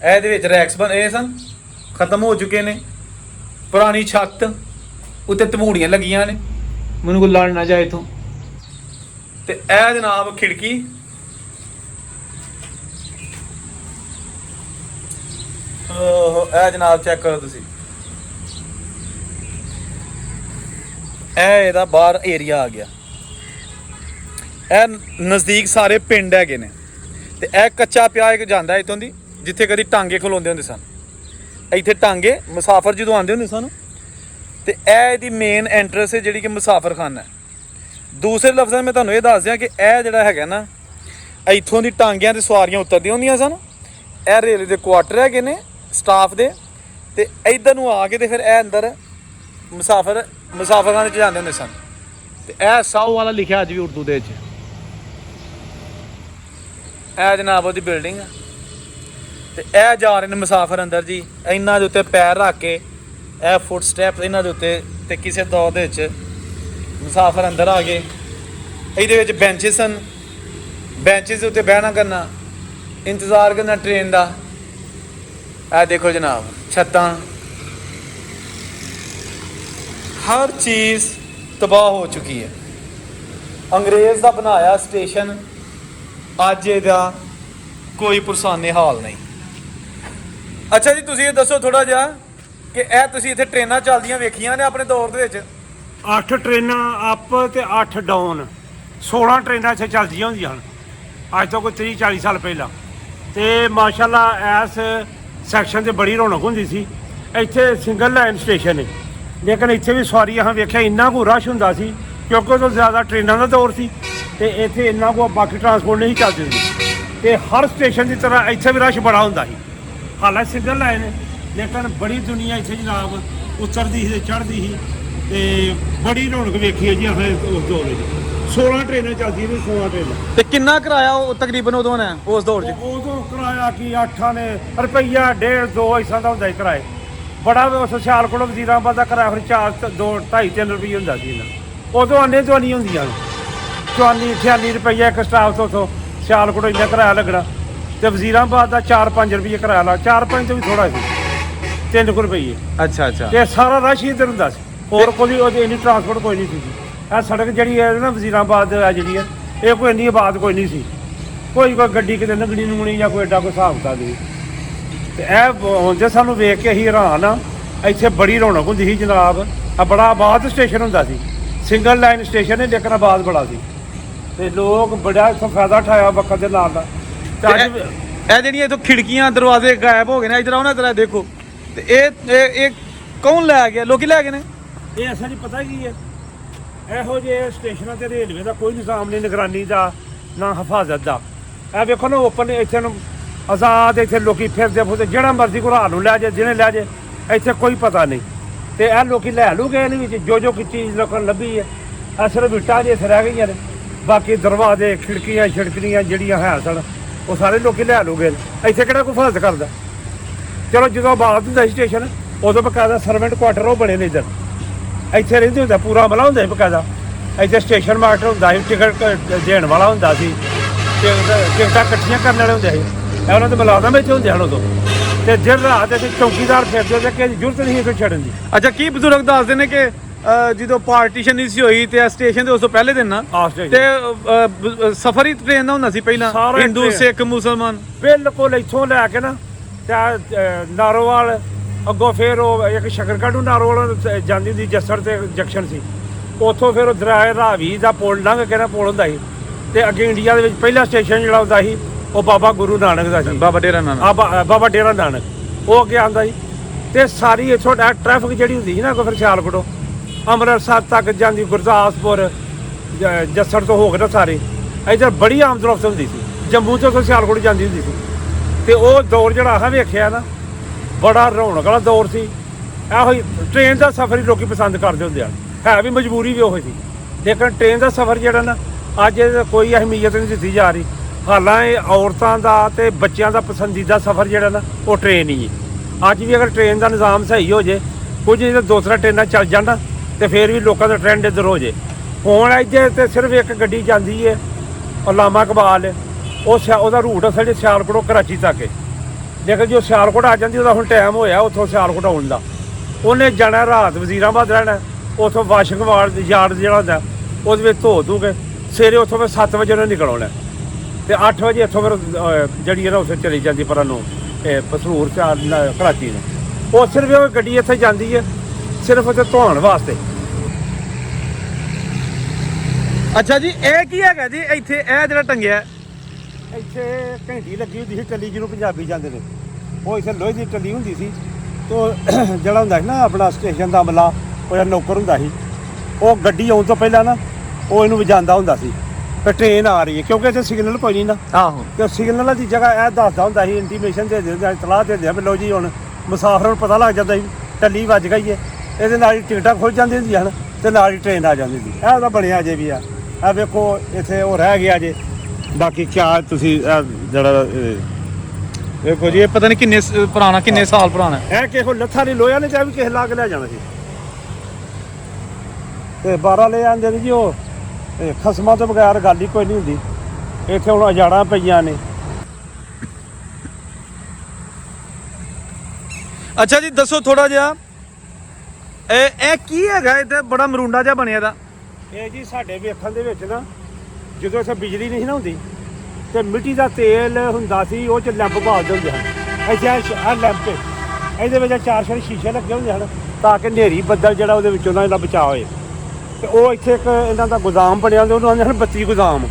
ਇਹਦੇ ਵਿੱਚ ਰੈਕਸ ਬਣੇ ਸਨ, ਖਤਮ ਹੋ ਚੁੱਕੇ ਨੇ। ਪੁਰਾਣੀ ਛੱਤ ਉੱਤੇ ਧਮੂੜੀਆਂ ਲੱਗੀਆਂ ਨੇ, ਮੈਨੂੰ ਕੋਈ ਲੜ ਨਾ ਜਾਏ ਇਥੋਂ। ਤੇ ਇਹ ਜਨਾਬ ਖਿੜਕੀ, ਇਹ ਜਨਾਬ ਚੈੱਕ ਕਰੋ ਤੁਸੀਂ, ਇਹ ਇਹਦਾ ਬਾਹਰ ਏਰੀਆ ਆ ਗਿਆ। ਇਹ ਨਜ਼ਦੀਕ ਸਾਰੇ ਪਿੰਡ ਹੈਗੇ ਨੇ। ਤੇ ਇਹ ਕੱਚਾ ਪਿਆ ਇੱਕ ਜਾਂਦਾ ਇੱਥੋਂ ਦੀ, ਜਿੱਥੇ ਕਦੀ ਟਾਂਗੇ ਖਲੋਂਦੇ ਹੁੰਦੇ ਸਨ। ਇੱਥੇ ਟਾਂਗੇ ਮੁਸਾਫਰ ਜਦੋਂ ਆਉਂਦੇ ਹੁੰਦੇ ਸਨ। ਤੇ ਇਹ ਇਹਦੀ ਮੇਨ ਐਂਟਰੈਂਸ ਹੈ ਜਿਹੜੀ ਕਿ ਮੁਸਾਫਰਖਾਨਾ ਹੈ। ਦੂਸਰੇ ਲਫ਼ਜ਼ਾਂ ਮੈਂ ਤੁਹਾਨੂੰ ਇਹ ਦੱਸ ਦਿਆਂ ਕਿ ਇਹ ਜਿਹੜਾ ਹੈਗਾ ਨਾ, ਇੱਥੋਂ ਦੀ ਟਾਂਗਿਆਂ ਤੇ ਸਵਾਰੀਆਂ ਉਤਰਦੀਆਂ ਹੁੰਦੀਆਂ ਸਨ। ਇਹ ਰੇਲਵੇ ਦੇ ਕੁਆਟਰ ਹੈਗੇ ਨੇ ਸਟਾਫ ਦੇ। ਤੇ ਇੱਧਰ ਨੂੰ ਆ ਕੇ ਤੇ ਫਿਰ ਇਹ ਅੰਦਰ ਮੁਸਾਫਰਖਾਨੇ 'ਚ ਜਾਂਦੇ ਹੁੰਦੇ ਸਨ। ਤੇ ਇਹ 100 ਵਾਲਾ ਲਿਖਿਆ ਅੱਜ ਵੀ ਉਰਦੂ ਦੇ ਵਿੱਚ। ਇਹ ਜਨਾਬ ਉਹਦੀ ਬਿਲਡਿੰਗ ਆ। ਤੇ ਇਹ ਜਾ ਰਹੇ ਨੇ ਮੁਸਾਫਰ ਅੰਦਰ ਜੀ, ਇਹਨਾਂ ਦੇ ਉੱਤੇ ਪੈਰ ਰੱਖ ਕੇ, ਇਹ ਫੁੱਟ ਸਟੈਪ ਇਹਨਾਂ ਦੇ ਉੱਤੇ। ਤੇ ਕਿਸੇ ਦੌਰ ਦੇ ਵਿੱਚ ਮੁਸਾਫਰ ਅੰਦਰ ਆ ਗਏ। ਇਹਦੇ ਵਿੱਚ ਬੈਂਚਿਸ ਹਨ, ਬੈਂਚਿਸ ਦੇ ਉੱਤੇ ਬਹਿਣਾ ਕਰਨਾ, ਇੰਤਜ਼ਾਰ ਕਰਨਾ ਟ੍ਰੇਨ ਦਾ। ਇਹ ਦੇਖੋ ਜਨਾਬ ਛੱਤਾਂ, ਹਰ ਚੀਜ਼ ਤਬਾਹ ਹੋ ਚੁੱਕੀ ਹੈ। ਅੰਗਰੇਜ਼ ਦਾ ਬਣਾਇਆ ਸਟੇਸ਼ਨ, ਅੱਜ ਇਹਦਾ ਕੋਈ ਪੁਰਸਾਨੇ ਹਾਲ ਨਹੀਂ। ਅੱਛਾ ਜੀ, ਤੁਸੀਂ ਇਹ ਦੱਸੋ ਥੋੜਾ ਜਿਹਾ ਕਿ ਇਹ ਤੁਸੀਂ ਇੱਥੇ ਟ੍ਰੇਨਾਂ ਚੱਲਦੀਆਂ ਵੇਖੀਆਂ ਨੇ ਆਪਣੇ ਦੌਰ ਦੇ ਵਿੱਚ? 8 ਟ੍ਰੇਨਾਂ ਅਪ ਤੇ 8 ਡਾਊਨ, 16 ਟ੍ਰੇਨਾਂ ਇੱਥੇ ਚੱਲਦੀਆਂ ਹੁੰਦੀਆਂ ਹਨ ਅੱਜ ਤੋਂ ਕੋਈ 30-40 ਸਾਲ ਪਹਿਲਾਂ। ਤੇ ਮਾਸ਼ਾਅੱਲਾ ਇਸ ਸੈਕਸ਼ਨ 'ਤੇ ਬੜੀ ਰੌਣਕ ਹੁੰਦੀ ਸੀ। ਇੱਥੇ ਸਿੰਗਲ ਲਾਈਨ ਸਟੇਸ਼ਨ ਹੈ, ਲੇਕਿਨ ਇੱਥੇ ਵੀ ਸਵਾਰੀਆਂ ਹਾਂ ਵੇਖਿਆ ਇੰਨਾ ਕੁ ਰਸ਼ ਹੁੰਦਾ ਸੀ ਕਿਉਂਕਿ ਉਦੋਂ ਜ਼ਿਆਦਾ ਟ੍ਰੇਨਾਂ ਦਾ ਦੌਰ ਸੀ ਤੇ ਇੱਥੇ ਇੰਨਾ ਕੁ ਬਾਕੀ ਟਰਾਂਸਪੋਰਟ ਨਹੀਂ ਚੱਲਦੇ ਸੀ। ਤੇ ਹਰ ਸਟੇਸ਼ਨ ਦੀ ਤਰ੍ਹਾਂ ਇੱਥੇ ਵੀ ਰਸ਼ ਬੜਾ ਹੁੰਦਾ ਸੀ। ਹਾਲਾਂਕਿ ਸਿੰਗਲ ਲਾਈਨ ਹੈ, ਲੇਕਿਨ ਬੜੀ ਦੁਨੀਆ ਇੱਥੇ ਜਨਾਬ ਉਤਰਦੀ ਸੀ ਤੇ ਚੜ੍ਹਦੀ ਸੀ। ਤੇ ਬੜੀ ਰੌਣਕ ਵੇਖੀ ਹੈ ਜੀ ਅਸੀਂ ਉਸ ਦੌਰ ਵਿੱਚ 16 ਟ੍ਰੇਨਾਂ ਚੱਲਦੀਆਂ ਨੇ 16 ਟ੍ਰੇਨਾਂ ਤੇ ਕਿੰਨਾ ਕਿਰਾਇਆ ਉਹ ਤਕਰੀਬਨ ਉਦੋਂ ਨੇ ਉਸ ਦੌਰ 'ਚ? ਉਦੋਂ ਕਿਰਾਇਆ ਕੀ 8 ਨੇ ਰੁਪਈਆ 1.5 2 ਇਸਾਂ ਦਾ ਹੁੰਦਾ ਸੀ ਕਿਰਾਏ ਬੜਾ ਉਸ ਸਿਆਲਕੋਟ ਵਜ਼ੀਰਾਬਾਦ ਦਾ ਕਿਰਾਇਆ ਫਿਰ 4 2 2.5 3 ਰੁਪਏ ਹੁੰਦਾ ਸੀ ਇਹਨਾਂ ਉਦੋਂ ਆਨੇ ਜਵਾਨੀ ਹੁੰਦੀਆਂ 44 46 ਰੁਪਈਆ ਇੱਕ ਸਟਾਫ ਤੋਂ ਉੱਥੋਂ ਸਿਆਲਕੋਟ ਇੰਨਾ ਕਿਰਾਇਆ ਲੱਗਣਾ ਤੇ ਵਜ਼ੀਰਾਬਾਦ ਦਾ 4-5 ਰੁਪਏ ਕਿਰਾਇਆ ਲਾ 4-5 ਤੋਂ ਵੀ ਥੋੜਾ ਸੀ 3 ਰੁਪਏ ਅੱਛਾ ਅੱਛਾ। ਤੇ ਸਾਰਾ ਰਸ਼ ਹੀ ਇੱਧਰ ਹੁੰਦਾ ਸੀ ਹੋਰ ਕੋਈ ਉਹਦੀ ਇੰਨੀ ਟਰਾਂਸਪੋਰਟ ਕੋਈ ਨਹੀਂ ਸੀ ਇਹ ਸੜਕ ਜਿਹੜੀ ਹੈ ਨਾ ਵਜ਼ੀਰਾਬਾਦ ਆ ਜਿਹੜੀ ਹੈ ਇਹ ਕੋਈ ਇੰਨੀ ਆਬਾਦ ਕੋਈ ਨਹੀਂ ਸੀ ਕੋਈ ਗੱਡੀ ਕਿਤੇ ਲੰਘਣੀ ਲੂਣੀ ਜਾਂ ਕੋਈ ਐਡਾ ਕੋਈ ਹਿਸਾਬ ਕਿਤਾਬ ਨਹੀਂ ਤੇ ਇਹ ਹੁਣ ਜੇ ਸਾਨੂੰ ਵੇਖ ਕੇ ਅਸੀਂ ਹੈਰਾਨ ਆ ਇੱਥੇ ਬੜੀ ਰੌਣਕ ਹੁੰਦੀ ਸੀ ਜਨਾਬ ਆ ਬੜਾ ਆਬਾਦ ਸਟੇਸ਼ਨ ਹੁੰਦਾ ਸੀ ਸਿੰਗਲ ਲਾਈਨ ਸਟੇਸ਼ਨ ਹੈ ਲੇਕਿਨ ਆਬਾਦ ਬੜਾ ਸੀ ਤੇ ਲੋਕ ਬੜਾ ਇੱਥੋਂ ਫਾਇਦਾ ਉਠਾਇਆ ਵਕਤ ਦੇ ਨਾਲ ਦਾ ਤੇ ਅੱਜ ਇਹ ਜਿਹੜੀਆਂ ਇਥੋਂ ਖਿੜਕੀਆਂ ਦਰਵਾਜ਼ੇ ਗਾਇਬ ਹੋ ਗਏ ਨੇ, ਇਧਰ ਆਓ ਨਾ ਜਰਾ ਦੇਖੋ। ਤੇ ਇਹ ਕੌਣ ਲੈ ਗਿਆ? ਲੋਕੀ ਲੈ ਗਏ ਨੇ। ਇਹ ਅਸਾਂ ਨਹੀਂ ਪਤਾ ਕੀ ਹੈ ਇਹੋ ਜਿਹੇ ਸਟੇਸ਼ਨਾਂ ਤੇ ਰੇਲਵੇ ਦਾ ਕੋਈ ਨਿਜ਼ਾਮ ਨਹੀਂ ਨਿਗਰਾਨੀ ਦਾ ਨਾ ਹਿਫਾਜ਼ਤ ਦਾ। ਇਹ ਵੇਖੋ ਨਾ ਓਪਨ ਇੱਥੇ ਨੂੰ ਆਜ਼ਾਦ ਇੱਥੇ ਲੋਕੀ ਫਿਰਦੇ ਫੁਰਦੇ ਜਿਹੜਾ ਮਰਜ਼ੀ ਕੋਈ ਰਾਤ ਨੂੰ ਲੈ ਜਾਏ ਜਿਹਨੇ ਲੈ ਜਾਏ ਇੱਥੇ ਕੋਈ ਪਤਾ ਨਹੀਂ ਤੇ ਇਹ ਲੋਕੀ ਲੈ ਲੂ ਗਏ ਨੇ ਵਿੱਚ ਜੋ ਚੀਜ਼ ਲੋਕਾਂ ਨੂੰ ਲੱਭੀ ਹੈ ਇਹ ਸਿਰਫ ਇੱਟਾਂ ਜੇ ਇੱਥੇ ਰਹਿ ਗਈਆਂ ਨੇ ਬਾਕੀ ਦਰਵਾਜ਼ੇ ਖਿੜਕੀਆਂ ਛਿੜਕੀਆਂ ਜਿਹੜੀਆਂ ਹੈ ਸਨ ਉਹ ਸਾਰੇ ਲੋਕੀ ਲੈ ਲੂ ਗਏ ਨੇ ਇੱਥੇ ਕਿਹੜਾ ਕੋਈ ਹਿਫਾਜ਼ਤ ਕਰਦਾ। ਚਲੋ ਜਦੋਂ ਆਬਾਦ ਹੁੰਦਾ ਸਟੇਸ਼ਨ ਉਦੋਂ ਬਕਾਇਦਾ ਸਰਵੈਂਟ ਕੁਆਟਰ ਉਹ ਬਣੇ ਨੇ ਇੱਧਰ ਇੱਥੇ ਰਹਿੰਦੇ ਹੁੰਦਾ ਪੂਰਾ ਅਮਲਾ ਹੁੰਦਾ ਸੀ ਬਕਾਇਦਾ ਇੱਥੇ ਸਟੇਸ਼ਨ ਮਾਸਟਰ ਹੁੰਦਾ ਸੀ ਟਿਕਟ ਦੇਣ ਵਾਲਾ ਹੁੰਦਾ ਸੀ ਟਿਕਟਾਂ ਇਕੱਠੀਆਂ ਕਰਨ ਵਾਲੇ ਹੁੰਦੇ ਸੀ ਇਹ ਉਹਨਾਂ ਦੇ ਮੁਲਾਜ਼ਮ ਵਿੱਚ ਹੁੰਦੇ ਹਨ ਉਦੋਂ ਤੇ ਦਿਨ ਰਾਤ ਇੱਥੇ ਚੌਕੀਦਾਰ ਫਿਰਦੇ ਹੁੰਦੇ ਕਿ ਜ਼ਰੂਰਤ ਨਹੀਂ ਇੱਥੇ ਛੱਡਣ ਦੀ। ਅੱਛਾ ਕੀ ਬਜ਼ੁਰਗ ਦੱਸਦੇ ਨੇ ਕਿ ਜਦੋਂ ਪਾਰਟੀਸ਼ਨ ਨਹੀਂ ਸੀ ਹੋਈ ਤੇ ਸਟੇਸ਼ਨ ਦੇ ਉਸ ਤੋਂ ਪਹਿਲੇ ਦਿਨ ਨਾ ਤੇ ਸਫ਼ਰ ਹੀ ਟ੍ਰੇਨ ਦਾ ਹੁੰਦਾ ਸੀ ਪਹਿਲਾਂ ਹਿੰਦੂ ਸਿੱਖ ਮੁਸਲਮਾਨ ਬਿਲਕੁਲ ਇੱਥੋਂ ਲੈ ਕੇ ਨਾ ਤੇ ਨਾਰੋਵਾਲ ਅੱਗੋਂ ਫਿਰ ਉਹ ਇੱਕ ਸ਼ਕਰਗੜ੍ਹ ਨੂੰ ਨਾਰੋਵਾਲ ਜਾਂਦੀ ਹੁੰਦੀ ਜੱਸੜ ਤੇ ਜੰਕਸ਼ਨ ਸੀ ਉੱਥੋਂ ਫਿਰ ਉਹ ਦਰਿਆ ਰਾਵੀ ਦਾ ਪੁਲ ਲੰਘ ਕੇ ਨਾ ਪੁਲ ਹੁੰਦਾ ਸੀ ਤੇ ਅੱਗੇ ਇੰਡੀਆ ਦੇ ਵਿੱਚ ਪਹਿਲਾ ਸਟੇਸ਼ਨ ਜਿਹੜਾ ਹੁੰਦਾ ਸੀ ਉਹ ਬਾਬਾ ਗੁਰੂ ਨਾਨਕ ਦਾ ਸੀ ਬਾਬਾ ਡੇਰਾ ਨਾਨਕ ਬਾਬਾ ਡੇਰਾ ਨਾਨਕ ਉਹ ਅੱਗੇ ਆਉਂਦਾ ਸੀ ਤੇ ਸਾਰੀ ਇੱਥੋਂ ਟ੍ਰੈਫਿਕ ਜਿਹੜੀ ਹੁੰਦੀ ਸੀ ਨਾ ਕੋਈ ਫਿਰ ਸਿਆਲਕੋਟੋਂ ਅੰਮ੍ਰਿਤਸਰ ਤੱਕ ਜਾਂਦੀ ਗੁਰਦਾਸਪੁਰ ਜੱਸੜ ਤੋਂ ਹੋ ਕੇ ਨਾ ਸਾਰੇ ਇੱਧਰ ਬੜੀ ਆਮਦ-ਰਫਤ ਹੁੰਦੀ ਸੀ ਜੰਮੂ ਤੋਂ ਸਿਆਲਕੋਟ ਜਾਂਦੀ ਹੁੰਦੀ ਸੀ ਤੇ ਉਹ ਦੌਰ ਜਿਹੜਾ ਆਹ ਵੇਖਿਆ ਨਾ ਬੜਾ ਰੌਣਕ ਵਾਲਾ ਦੌਰ ਸੀ ਇਹੋ ਹੀ ਟ੍ਰੇਨ ਦਾ ਸਫ਼ਰ ਹੀ ਲੋਕੀ ਪਸੰਦ ਕਰਦੇ ਹੁੰਦੇ ਆ ਹੈ ਵੀ ਮਜਬੂਰੀ ਵੀ ਉਹੀ ਸੀ ਲੇਕਿਨ ਟ੍ਰੇਨ ਦਾ ਸਫ਼ਰ ਜਿਹੜਾ ਨਾ ਅੱਜ ਕੋਈ ਅਹਿਮੀਅਤ ਨਹੀਂ ਦਿੱਤੀ ਜਾ ਰਹੀ ਹਾਲਾਂਕਿ ਔਰਤਾਂ ਦਾ ਤੇ ਬੱਚਿਆਂ ਦਾ ਪਸੰਦੀਦਾ ਸਫ਼ਰ ਜਿਹੜਾ ਨਾ ਉਹ ਟ੍ਰੇਨ ਹੀ ਹੈ। ਅੱਜ ਵੀ ਅਗਰ ਟ੍ਰੇਨ ਦਾ ਨਿਜ਼ਾਮ ਸਹੀ ਹੋ ਜੇ ਕੁਝ ਜਦੋਂ ਦੂਸਰਾ ਟ੍ਰੇਨਾਂ ਚੱਲ ਜਾਣ ਤੇ ਫਿਰ ਵੀ ਲੋਕਾਂ ਦਾ ਟ੍ਰੈਂਡ ਇੱਧਰ ਹੋ ਜੇ। ਹੁਣ ਇੱਥੇ ਤੇ ਸਿਰਫ ਇੱਕ ਗੱਡੀ ਜਾਂਦੀ ਹੈ ਅਲਾਮਾ ਇਕਬਾਲ ਉਹਦਾ ਰੂਟ ਅਸਲ 'ਚ ਸਿਆਲਕੋਟੋਂ ਕਰਾਚੀ ਤੱਕ ਹੈ ਲੇਕਿਨ ਜੋ ਸਿਆਲਕੋਟ ਆ ਜਾਂਦੀ ਉਹਦਾ ਹੁਣ ਟਾਈਮ ਹੋਇਆ ਉੱਥੋਂ ਸਿਆਲਕੋਟ ਆਉਣ ਦਾ ਉਹਨੇ ਜਾਣਾ ਰਾਤ ਵਜ਼ੀਰਾਬਾਦ ਰਹਿਣਾ ਉੱਥੋਂ ਵਾਸ਼ਿੰਗਵਾਲ ਯਾਰਡ ਜਿਹੜਾ ਹੁੰਦਾ ਉਹਦੇ ਵਿੱਚ ਧੋ ਧੂ ਕੇ ਸਵੇਰੇ ਉੱਥੋਂ ਫਿਰ 7 ਵਜੇ ਉਹਨੇ ਨਿਕਲ ਆਉਣਾ ਤੇ 8 ਵਜੇ ਇੱਥੋਂ ਫਿਰ ਜਿਹੜੀ ਹੈ ਨਾ ਉੱਥੇ ਚਲੀ ਜਾਂਦੀ ਪਰਾਂ ਨੂੰ ਪਸਰੂਰ ਕਰਾਚੀ ਨੂੰ ਉਹ ਸਿਰਫ ਉਹ ਗੱਡੀ ਇੱਥੇ ਜਾਂਦੀ ਹੈ ਸਿਰਫ ਉੱਥੇ ਧੋਣ ਵਾਸਤੇ। ਅੱਛਾ ਜੀ ਇਹ ਕੀ ਹੈਗਾ ਜੀ ਇੱਥੇ ਇਹ ਜਿਹੜਾ ਟੰਗਿਆ ਇੱਥੇ ਘੰਟੀ ਲੱਗੀ ਹੁੰਦੀ ਸੀ ਟੱਲੀ ਜਿਹਨੂੰ ਪੰਜਾਬੀ ਜਾਂਦੇ ਨੇ ਉਹ ਇੱਥੇ ਲੋਹੇ ਦੀ ਟੱਲੀ ਹੁੰਦੀ ਸੀ ਤੋ ਜਿਹੜਾ ਹੁੰਦਾ ਸੀ ਨਾ ਆਪਣਾ ਸਟੇਸ਼ਨ ਦਾ ਅਮਲਾ ਉਹ ਜਿਹੜਾ ਨੌਕਰ ਹੁੰਦਾ ਸੀ ਉਹ ਗੱਡੀ ਆਉਣ ਤੋਂ ਪਹਿਲਾਂ ਨਾ ਉਹ ਇਹਨੂੰ ਵਜਾਉਂਦਾ ਹੁੰਦਾ ਸੀ ਤੇ ਟ੍ਰੇਨ ਆ ਰਹੀ ਹੈ ਕਿਉਂਕਿ ਇੱਥੇ ਸਿਗਨਲ ਕੋਈ ਨਹੀਂ ਨਾ ਆਹੋ ਤੇ ਸਿਗਨਲ ਦੀ ਜਗ੍ਹਾ ਇਹ ਦੱਸਦਾ ਹੁੰਦਾ ਸੀ ਇੰਟੀਮੇਸ਼ਨ ਦੇ ਦਿੰਦਾ ਇਤਲਾਹ ਦੇ ਦਿੰਦਾ ਵੀ ਲਓ ਜੀ ਹੁਣ ਮੁਸਾਫਰਾਂ ਨੂੰ ਪਤਾ ਲੱਗ ਜਾਂਦਾ ਸੀ ਟੱਲੀ ਵੱਜ ਗਈ ਹੈ ਇਹਦੇ ਨਾਲ ਹੀ ਟਿਕਟਾਂ ਖੁੱਲ ਜਾਂਦੀਆਂ ਹੁੰਦੀਆਂ ਹਨ ਤੇ ਨਾਲ ਹੀ ਟ੍ਰੇਨ ਆ ਜਾਂਦੀ ਸੀ ਇਹ ਉਹਦਾ ਬਣਿਆ ਅਜੇ ਵੀ ਆ ਇਹ ਵੇਖੋ ਇੱਥੇ ਉਹ ਰਹਿ ਗਿਆ ਜੇ ਬਾਕੀ ਕਿਆ ਤੁਸੀਂ ਜਿਹੜਾ ਦੇਖੋ ਜੀ ਇਹ ਪਤਾ ਨਹੀਂ ਕਿੰਨੇ ਪੁਰਾਣਾ ਕਿੰਨੇ ਸਾਲ ਪੁਰਾਣਾ ਇਹ ਕਿਸੇ ਲੱਥਾ ਨਹੀਂ ਲੋਇਆ ਨੇ ਚਾਹ ਵੀ ਕਿਸੇ ਲਾ ਕੇ ਲੈ ਜਾਣਾ ਸੀ ਤੇ 12 ਲੈ ਜਾਂਦੇ ਨੇ ਜੀ ਉਹ ਖਸਮਾਂ ਤੋਂ ਬਗੈਰ ਗੱਲ ਹੀ ਕੋਈ ਨਹੀਂ ਹੁੰਦੀ ਇੱਥੇ ਹੁਣ ਅਜਾੜਾਂ ਪਈਆਂ ਨੇ। ਅੱਛਾ ਜੀ ਦੱਸੋ ਥੋੜਾ ਜਿਹਾ ਇਹ ਕੀ ਹੈਗਾ ਇੱਥੇ ਬੜਾ ਮਰੂੰਡਾ ਜਿਹਾ ਬਣਿਆ ਦਾ ਇਹ ਜੀ ਸਾਡੇ ਵੇਖਣ ਦੇ ਵਿੱਚ ਨਾ ਜਦੋਂ ਇੱਥੇ ਬਿਜਲੀ ਨਹੀਂ ਸੀ ਨਾ ਹੁੰਦੀ ਤੇ ਮਿੱਟੀ ਦਾ ਤੇਲ ਹੁੰਦਾ ਸੀ ਉਹ 'ਚ ਲੈਂਪ ਬਾਲਦੇ ਹੁੰਦੇ ਹਨ ਇੱਥੇ ਆਹ ਲੈਂਪ ਇਹਦੇ ਵਿੱਚ 4 ਸ਼ੀਸ਼ੇ ਲੱਗੇ ਹੁੰਦੇ ਹਨ ਤਾਂ ਕਿ ਹਨੇਰੀ ਬੱਦਲ ਜਿਹੜਾ ਉਹਦੇ ਵਿੱਚੋਂ ਨਾ ਇਹਦਾ ਬਚਾਅ ਹੋਏ ਤੇ ਉਹ ਇੱਥੇ ਇੱਕ ਇਹਨਾਂ ਦਾ ਗੋਦਾਮ ਬਣਿਆ ਹੁੰਦਾ ਉਹਨੂੰ ਆਉਂਦੇ ਹਨ ਬੱਤੀ ਗੋਦਾਮ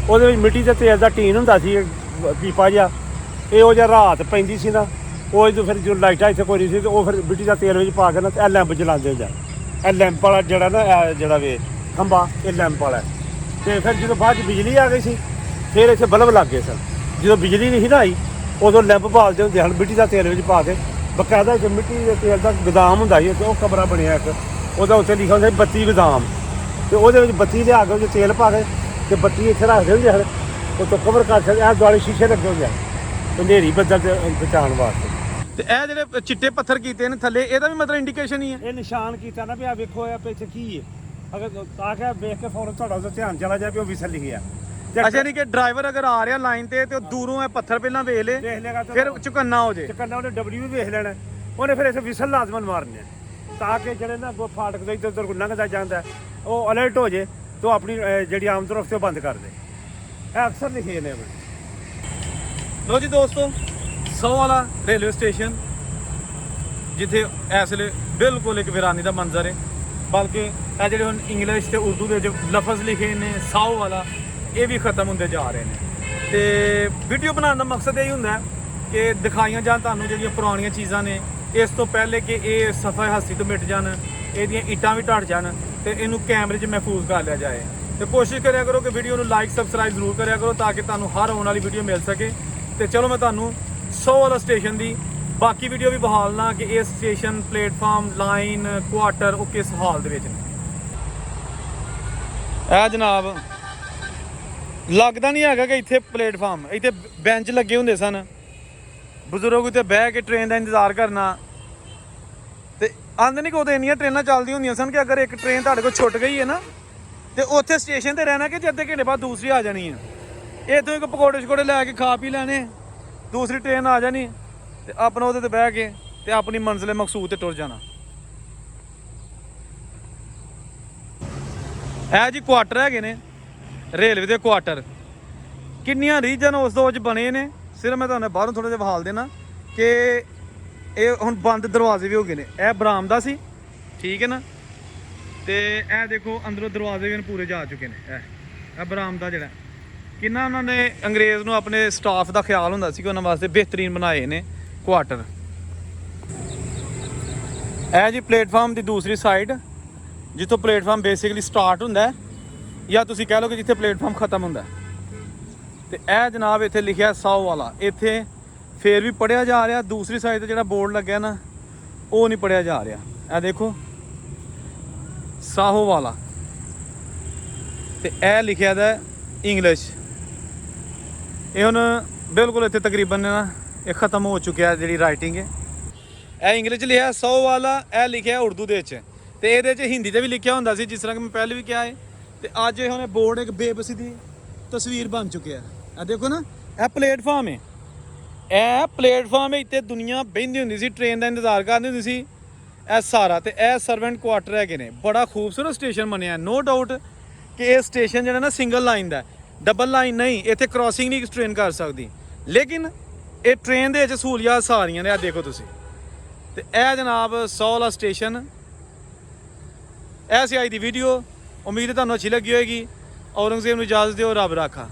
ਉਹਦੇ ਵਿੱਚ ਮਿੱਟੀ ਦੇ ਤੇਲ ਦਾ ਟੀਨ ਹੁੰਦਾ ਸੀ ਪੀਪਾ ਜਿਹਾ ਇਹ ਉਹ ਜਿਹਾ ਰਾਤ ਪੈਂਦੀ ਸੀ ਨਾ ਉਹ ਜਦੋਂ ਫਿਰ ਜੋ ਲਾਈਟਾਂ ਇੱਥੇ ਕੋਈ ਨਹੀਂ ਸੀ ਤੇ ਉਹ ਫਿਰ ਮਿੱਟੀ ਦਾ ਤੇਲ ਵਿੱਚ ਪਾ ਕੇ ਨਾ ਇਹ ਲੈਂਪ ਜਲਾਉਂਦੇ ਹੁੰਦੇ ਇਹ ਲੈਂਪ ਵਾਲਾ ਜਿਹੜਾ ਨਾ ਇਹ ਜਿਹੜਾ ਵੇ ਖੰਭਾ ਇਹ ਲੈਂਪ ਵਾਲਾ ਤੇ ਫਿਰ ਜਦੋਂ ਬਾਅਦ 'ਚ ਬਿਜਲੀ ਆ ਗਈ ਸੀ ਫਿਰ ਇੱਥੇ ਬਲਬ ਲੱਗ ਗਏ ਸਨ ਜਦੋਂ ਬਿਜਲੀ ਨਹੀਂ ਸੀ ਨਾ ਆਈ ਉਦੋਂ ਲੈਂਪ ਬਾਲਦੇ ਹੁੰਦੇ ਹਨ ਮਿੱਟੀ ਦਾ ਤੇਲ ਵਿੱਚ ਪਾ ਕੇ ਬਕਾਇਦਾ ਇੱਥੇ ਮਿੱਟੀ ਦੇ ਤੇਲ ਦਾ ਗੋਦਾਮ ਹੁੰਦਾ ਸੀ ਤੇ ਉਹ ਕਮਰਾ ਬਣਿਆ ਇੱਕ ਉਹਦਾ ਉੱਤੇ ਲਿਖਿਆ ਹੁੰਦਾ ਸੀ 32 ਗੋਦਾਮ, ਤੇ ਉਹਦੇ ਵਿੱਚ 32 ਲਿਆ ਕੇ ਉਹਦੇ ਤੇਲ ਪਾ ਕੇ ਤੇ 32 ਇੱਥੇ ਰੱਖਦੇ ਹੁੰਦੇ ਹਨ, ਉਹ ਤੋਂ ਕਵਰ ਕਰ ਸਕਦੇ ਆ, ਦੁਆਲੇ ਸ਼ੀਸ਼ੇ ਲੱਗੇ ਹੁੰਦੇ ਆ ਹਨੇਰੀ ਬੱਦਲ ਤੇ ਬਚਾਉਣ ਵਾਸਤੇ। ਤੇ ਇਹ ਜਿਹੜੇ ਚਿੱਟੇ ਪੱਥਰ ਕੀਤੇ ਨੇ ਥੱਲੇ, ਇਹਦਾ ਵੀ ਮਤਲਬ ਇੰਡੀਕੇਸ਼ਨ ਹੀ ਹੈ। ਇਹ ਨਿਸ਼ਾਨ ਕੀਤਾ ਨਾ ਵੀ ਆ ਵੇਖੋ ਇਹ ਪਿੱਛੇ ਕੀ ਹੈ, ਅਗਰ ਤਾਂ ਕਿ ਵੇਖ ਕੇ ਫੌਰਨ ਤੁਹਾਡਾ ਉਹਦਾ ਧਿਆਨ ਚਲਾ ਜਾਏ ਵੀ ਉਹ ਵਿਸਲ ਲਿਖਿਆ। ਅੱਛਾ, ਨਹੀਂ ਕਿ ਡਰਾਈਵਰ ਅਗਰ ਆ ਰਿਹਾ ਲਾਈਨ ਤੇ ਉਹ ਦੂਰੋਂ ਇਹ ਪੱਥਰ ਪਹਿਲਾਂ ਵੇਖ ਲੇ, ਵੇਖ ਲੇਗਾ ਤਾਂ ਫਿਰ ਚੁਕੰਨਾ ਹੋ ਜੇ, ਚੁਕੰਨਾ ਉਹਨੇ ਡਬਲਯੂ ਵੀ ਵੇਖ ਲੈਣਾ, ਉਹਨੇ ਫਿਰ ਇੱਥੇ ਵਿਸਲ ਲਾਜ਼ਮਨ ਮਾਰਨੇ ਆ, ਤਾਂ ਕਿ ਜਿਹੜੇ ਨਾ ਅੱਗੋਂ ਫਾਟਕ ਦੇ ਇੱਧਰ ਉੱਧਰ ਕੋਈ ਲੰਘਦਾ ਜਾਂਦਾ ਉਹ ਅਲਰਟ ਹੋ ਜੇ ਤੇ ਉਹ ਆਪਣੀ ਜਿਹੜੀ ਆਮ ਤਰਫ ਤੇ ਉਹ ਬੰਦ ਕਰ ਦੇ। ਇਹ ਅਕਸਰ ਲਿਖੇ ਨੇ। ਲੋ ਜੀ ਦੋਸਤੋ, 100 ਵਾਲਾ ਰੇਲਵੇ ਸਟੇਸ਼ਨ, ਜਿੱਥੇ ਇਸ ਵੇਲੇ ਬਿਲਕੁਲ ਇੱਕ ਵੀਰਾਨੀ ਦਾ ਮੰਜ਼ਰ ਹੈ। ਬਲਕਿ ਇਹ ਜਿਹੜੇ ਹੁਣ ਇੰਗਲਿਸ਼ ਤੇ ਉਰਦੂ ਦੇ ਜੋ ਲਫ਼ਜ਼ ਲਿਖੇ ਨੇ 100 ਵਾਲਾ, ਇਹ ਵੀ ਖਤਮ ਹੁੰਦੇ ਜਾ ਰਹੇ ਨੇ। ਤੇ ਵੀਡੀਓ ਬਣਾਉਣ ਦਾ ਮਕਸਦ ਇਹ ਹੀ ਹੁੰਦਾ ਹੈ ਕਿ ਦਿਖਾਈਆਂ ਜਾਣ ਤੁਹਾਨੂੰ ਜਿਹੜੀਆਂ ਪੁਰਾਣੀਆਂ ਚੀਜ਼ਾਂ ਨੇ, ਇਸ ਤੋਂ ਪਹਿਲੇ ਕਿ ਇਹ ਸਫਾ ਹਸਤੀ ਤੋਂ ਮਿਟ ਜਾਣ, ਇਹਦੀਆਂ ਇੱਟਾਂ ਵੀ ਢੱਟ ਜਾਣ ਤੇ ਇਹਨੂੰ ਕੈਮਰੇ 'ਚ ਮਹਿਫੂਜ਼ ਕਰ ਲਿਆ ਜਾਏ। ਤੇ ਕੋਸ਼ਿਸ਼ ਕਰਿਆ ਕਰੋ ਕਿ ਵੀਡੀਓ ਨੂੰ ਲਾਈਕ ਸਬਸਕ੍ਰਾਈਬ ਜ਼ਰੂਰ ਕਰਿਆ ਕਰੋ ਤਾਂ ਕਿ ਤੁਹਾਨੂੰ ਹਰ ਆਉਣ ਵਾਲੀ ਵੀਡੀਓ ਮਿਲ ਸਕੇ। ਤੇ ਚਲੋ ਮੈਂ ਤੁਹਾਨੂੰ 100 ਵਾਲਾ ਸਟੇਸ਼ਨ ਦੀ ਬਾਕੀ ਵੀਡੀਓ ਵੀ ਬਹਾਲਣਾ ਕਿ ਇਹ ਸਟੇਸ਼ਨ, ਪਲੇਟਫਾਰਮ, ਲਾਈਨ, ਕੁਆਟਰ ਉਹ ਕਿਸ ਹਾਲ ਦੇ ਵਿੱਚ ਨੇ। ਇਹ ਜਨਾਬ ਲੱਗਦਾ ਨਹੀਂ ਹੈਗਾ ਕਿ ਇੱਥੇ ਪਲੇਟਫਾਰਮ, ਇੱਥੇ ਬੈਂਚ ਲੱਗੇ ਹੁੰਦੇ ਸਨ, ਬਜ਼ੁਰਗ ਉੱਤੇ ਬਹਿ ਕੇ ਟ੍ਰੇਨ ਦਾ ਇੰਤਜ਼ਾਰ ਕਰਨਾ। ਤੇ ਆਂਦੇ ਨਹੀਂ ਕਿ ਉਦੋਂ ਇੰਨੀਆਂ ਟ੍ਰੇਨਾਂ ਚੱਲਦੀਆਂ ਹੁੰਦੀਆਂ ਸਨ ਕਿ ਅਗਰ ਇੱਕ ਟ੍ਰੇਨ ਤੁਹਾਡੇ ਕੋਲ ਛੁੱਟ ਗਈ ਹੈ ਨਾ, ਤੇ ਉੱਥੇ ਸਟੇਸ਼ਨ ਤੇ ਰਹਿਣਾ ਕਿ ਜੇ ਅੱਧੇ ਘੰਟੇ ਬਾਅਦ ਦੂਸਰੀ ਆ ਜਾਣੀ ਹੈ। ਇੱਥੋਂ ਇੱਕ ਪਕੌੜੇ ਸ਼ਕੌੜੇ ਲੈ ਕੇ ਖਾ ਪੀ ਲੈਣੇ, ਦੂਸਰੀ ਟ੍ਰੇਨ ਆ ਜਾਣੀ ਤੇ ਆਪਣਾ ਉਹਦੇ ਤੇ ਬਹਿ ਕੇ ਤੇ ਆਪਣੀ ਮੰਜ਼ਿਲ ਮਕਸੂਦ ਤੇ ਟੁਰ ਜਾਣਾ। ਇਹ ਜੀ ਕੁਆਟਰ ਹੈਗੇ ਨੇ ਰੇਲਵੇ ਦੇ ਕੁਆਟਰ। ਕਿੰਨੀਆਂ ਰੀਜਨ ਉਸ ਦੋ 'ਚ ਬਣੇ ਨੇ, ਸਿਰਫ ਮੈਂ ਤੁਹਾਨੂੰ ਬਾਹਰੋਂ ਥੋੜਾ ਜਿਹਾ ਵਿਖਾਲ ਦੇਣਾ ਕਿ ਇਹ ਹੁਣ ਬੰਦ ਦਰਵਾਜ਼ੇ ਵੀ ਹੋ ਗਏ ਨੇ। ਇਹ ਬਰਾਮਦਾ ਸੀ, ਠੀਕ ਹੈ ਨਾ, ਤੇ ਇਹ ਦੇਖੋ ਅੰਦਰੋਂ ਦਰਵਾਜ਼ੇ ਵੀ ਪੂਰੇ ਜਾ ਚੁੱਕੇ ਨੇ। ਇਹ ਬਰਾਮਦਾ ਜਿਹੜਾ ਕਿੰਨਾ ਉਹਨਾਂ ਨੇ ਅੰਗਰੇਜ਼ ਨੂੰ ਆਪਣੇ ਸਟਾਫ ਦਾ ਖਿਆਲ ਹੁੰਦਾ ਸੀ ਕਿ ਉਹਨਾਂ ਵਾਸਤੇ ਬਿਹਤਰੀਨ ਬਣਾਏ ਨੇ ਕੁਆਟਰ। ਇਹ ਜੀ ਪਲੇਟਫਾਰਮ ਦੀ ਦੂਸਰੀ ਸਾਈਡ, ਜਿੱਥੋਂ ਪਲੇਟਫਾਰਮ ਬੇਸਿਕਲੀ ਸਟਾਰਟ ਹੁੰਦਾ ਹੈ, ਜਾਂ ਤੁਸੀਂ ਕਹਿ ਲਓ ਕਿ ਜਿੱਥੇ ਪਲੇਟਫਾਰਮ ਖਤਮ ਹੁੰਦਾ। ਤੇ ਇਹ ਜਨਾਬ ਇੱਥੇ ਲਿਖਿਆ 100 ਵਾਲਾ, ਇੱਥੇ ਫੇਰ ਵੀ ਪੜਿਆ ਜਾ ਰਿਹਾ। ਦੂਸਰੀ ਸਾਈਡ ਤੇ ਜਿਹੜਾ ਬੋਰਡ ਲੱਗਿਆ ਨਾ, ਉਹ ਨਹੀਂ ਪੜਿਆ ਜਾ ਰਿਹਾ। ਇਹ ਦੇਖੋ 100 ਵਾਲਾ, ਤੇ ਇਹ ਲਿਖਿਆ ਦਾ ਇੰਗਲਿਸ਼। ਇਹ ਹੁਣ ਬਿਲਕੁਲ ਇੱਥੇ ਤਕਰੀਬਨ ਨਾ ਇਹ ਖਤਮ ਹੋ ਚੁੱਕਿਆ ਜਿਹੜੀ ਰਾਈਟਿੰਗ ਹੈ। ਇਹ ਇੰਗਲਿਸ਼ ਲਿਖਿਆ 100 ਵਾਲਾ, ਇਹ ਲਿਖਿਆ ਉਰਦੂ ਦੇ ਵਿੱਚ, ਤੇ ਇਹਦੇ 'ਚ ਹਿੰਦੀ 'ਚ ਵੀ ਲਿਖਿਆ ਹੁੰਦਾ ਸੀ, ਜਿਸ ਤਰ੍ਹਾਂ ਕਿ ਮੈਂ ਪਹਿਲੇ ਵੀ ਕਿਹਾ ਹੈ। ਤੇ ਅੱਜ ਇਹ ਹੁਣ ਬੋਰਡ ਇੱਕ ਬੇਬਸੀ ਦੀ ਤਸਵੀਰ ਬਣ ਚੁੱਕਿਆ। ਇਹ ਦੇਖੋ ਨਾ, ਇਹ ਪਲੇਟਫਾਰਮ ਹੈ, ਇਹ ਪਲੇਟਫਾਰਮ ਹੈ। ਇੱਥੇ ਦੁਨੀਆ ਬਹਿੰਦੀ ਹੁੰਦੀ ਸੀ, ਟ੍ਰੇਨ ਦਾ ਇੰਤਜ਼ਾਰ ਕਰਦੀ ਹੁੰਦੀ ਸੀ। ਇਹ ਸਾਰਾ ਤੇ ਇਹ ਸਰਵੈਂਟ ਕੁਆਟਰ ਹੈਗੇ ਨੇ। ਬੜਾ ਖੂਬਸੂਰਤ ਸਟੇਸ਼ਨ ਬਣਿਆ। ਨੋ ਡਾਊਟ ਕਿ ਇਹ ਸਟੇਸ਼ਨ ਜਿਹੜਾ ਨਾ ਸਿੰਗਲ ਲਾਈਨ ਦਾ, ਡਬਲ ਲਾਈਨ ਨਹੀਂ, ਇੱਥੇ ਕ੍ਰਾਸਿੰਗ ਨਹੀਂ ਟ੍ਰੇਨ ਕਰ ਸਕਦੀ, ਲੇਕਿਨ ਇਹ ਟ੍ਰੇਨ ਦੇ ਵਿੱਚ ਸਹੂਲੀਅਤ ਸਾਰੀਆਂ ਨੇ। ਇਹ ਦੇਖੋ ਤੁਸੀਂ। ਤੇ ਇਹ ਜਨਾਬ 100 ਵਾਲਾ ਸਟੇਸ਼ਨ। ਇਹ ਸੀ ਅੱਜ ਦੀ ਵੀਡੀਓ, ਉਮੀਦ ਹੈ ਤੁਹਾਨੂੰ ਅੱਛੀ ਲੱਗੀ ਹੋਏਗੀ। ਔਰੰਗਜ਼ੇਬ ਨੂੰ ਇਜਾਜ਼ਤ ਦਿਓ, ਰੱਬ ਰਾਖਾ।